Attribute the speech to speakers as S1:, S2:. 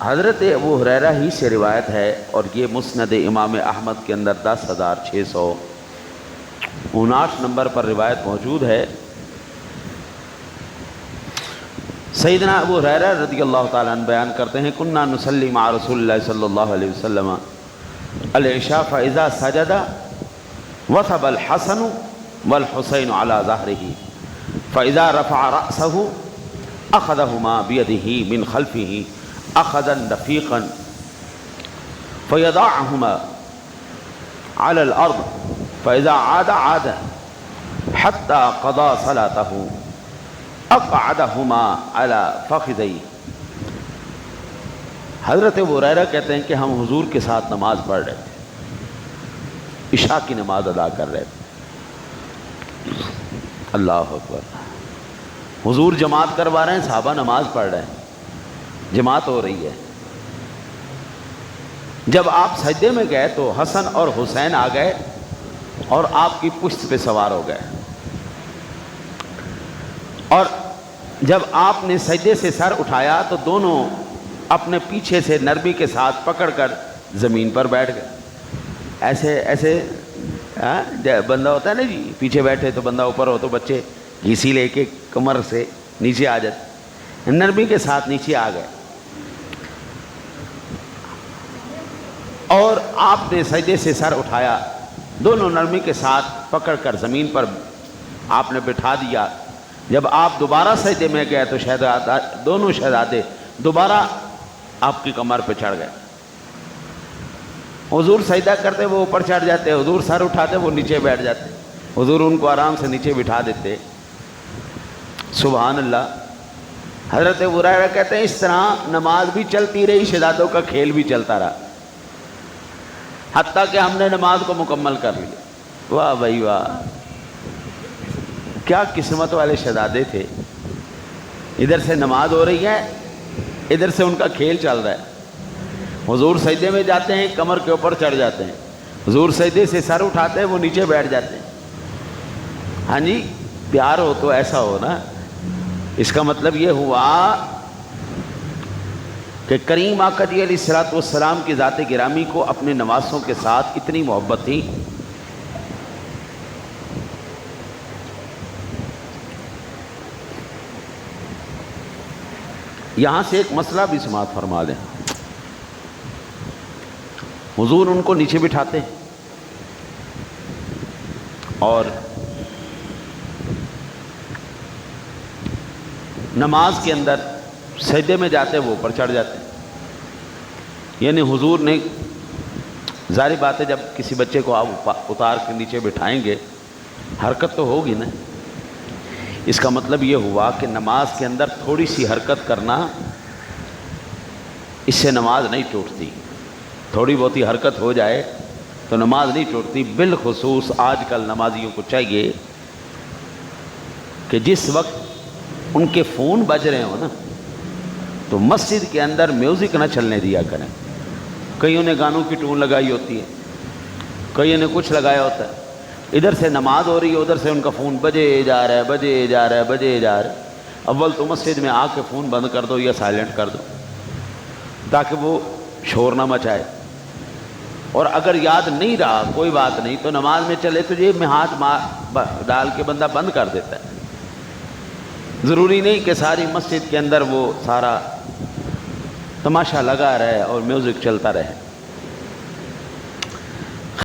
S1: حضرت ابو ہریرہ ہی سے روایت ہے اور یہ مسند امام احمد کے اندر 10,659 نمبر پر روایت موجود ہے۔ سیدنا ابو ہریرہ رضی اللہ تعالیٰ عنہ بیان کرتے ہیں کننا نصلی مع رسول اللہ صلی اللہ علیہ وسلم العشاء فاذا سجد وثب الحسن والحسین على ظهره فاذا رفع رأسه اخذهما بيده من خلفه اخذا رفيقا فيضعهما على الارض فاذا عاد حتى قضى صلاته اقعدهما على فخذيه۔ حضرت ابو ہریرہ کہتے ہیں کہ ہم حضور کے ساتھ نماز پڑھ رہے تھے، عشاء کی نماز ادا کر رہے تھے۔ اللہ اکبر، حضور جماعت کروا رہے ہیں، صحابہ نماز پڑھ رہے ہیں، جماعت ہو رہی ہے۔ جب آپ سجدے میں گئے تو حسن اور حسین آ گئے اور آپ کی پشت پہ سوار ہو گئے، اور جب آپ نے سجدے سے سر اٹھایا تو دونوں اپنے پیچھے سے نرمی کے ساتھ پکڑ کر زمین پر بیٹھ گئے۔ ایسے بندہ ہوتا ہے نا جی، پیچھے بیٹھے تو بندہ اوپر ہو تو بچے گھیسی لے کے کمر سے نیچے آ جاتے، نرمی کے ساتھ نیچے آ گئے، اور آپ نے سجدے سے سر اٹھایا، دونوں نرمی کے ساتھ پکڑ کر زمین پر آپ نے بٹھا دیا۔ جب آپ دوبارہ سجدے میں گئے تو دونوں شہزادے دوبارہ آپ کی کمر پہ چڑھ گئے۔ حضور سجدہ کرتے وہ اوپر چڑھ جاتے، حضور سر اٹھاتے وہ نیچے بیٹھ جاتے، حضور ان کو آرام سے نیچے بٹھا دیتے۔ سبحان اللہ۔ حضرت ابو ہریرہ کہتے ہیں اس طرح نماز بھی چلتی رہی، شہزادوں کا کھیل بھی چلتا رہا، حتیٰ کہ ہم نے نماز کو مکمل کر لیا۔ واہ بھائی واہ، کیا قسمت والے شہزادے تھے۔ ادھر سے نماز ہو رہی ہے، ادھر سے ان کا کھیل چل رہا ہے۔ حضور سجدے میں جاتے ہیں، کمر کے اوپر چڑھ جاتے ہیں، حضور سجدے سے سر اٹھاتے ہیں، وہ نیچے بیٹھ جاتے ہیں۔ ہاں جی، پیار ہو تو ایسا ہو نا۔ اس کا مطلب یہ ہوا کہ کریم آقا جی علیہ الصلوۃ والسلام کی ذات گرامی کو اپنے نواسوں کے ساتھ اتنی محبت تھی۔ یہاں سے ایک مسئلہ بھی سماعت فرما دیں، حضور ان کو نیچے بٹھاتے ہیں اور نماز کے اندر سجدے میں جاتے وہ اوپر چڑھ جاتے ہیں۔ یعنی حضور نے، ظاہر بات ہے جب کسی بچے کو آپ اتار کے نیچے بٹھائیں گے حرکت تو ہوگی نا۔ اس کا مطلب یہ ہوا کہ نماز کے اندر تھوڑی سی حرکت کرنا، اس سے نماز نہیں ٹوٹتی۔ تھوڑی بہت ہی حرکت ہو جائے تو نماز نہیں ٹوٹتی۔ بالخصوص آج کل نمازیوں کو چاہیے کہ جس وقت ان کے فون بج رہے ہوں نا تو مسجد کے اندر میوزک نہ چلنے دیا کریں۔ کئیوں نے گانوں کی ٹون لگائی ہوتی ہے، کئیوں نے کچھ لگایا ہوتا ہے، ادھر سے نماز ہو رہی ہے، ادھر سے ان کا فون بجے جا رہا ہے، بجے جا رہا ہے، بجے جا رہا ہے۔ اول تو مسجد میں آ کے فون بند کر دو یا سائلنٹ کر دو تاکہ وہ شور نہ مچائے، اور اگر یاد نہیں رہا کوئی بات نہیں تو نماز میں چلے تو جیب میں ہاتھ ڈال کے بندہ بند کر دیتا ہے۔ ضروری نہیں کہ ساری مسجد کے اندر وہ سارا تماشا لگا رہے اور میوزک چلتا رہے۔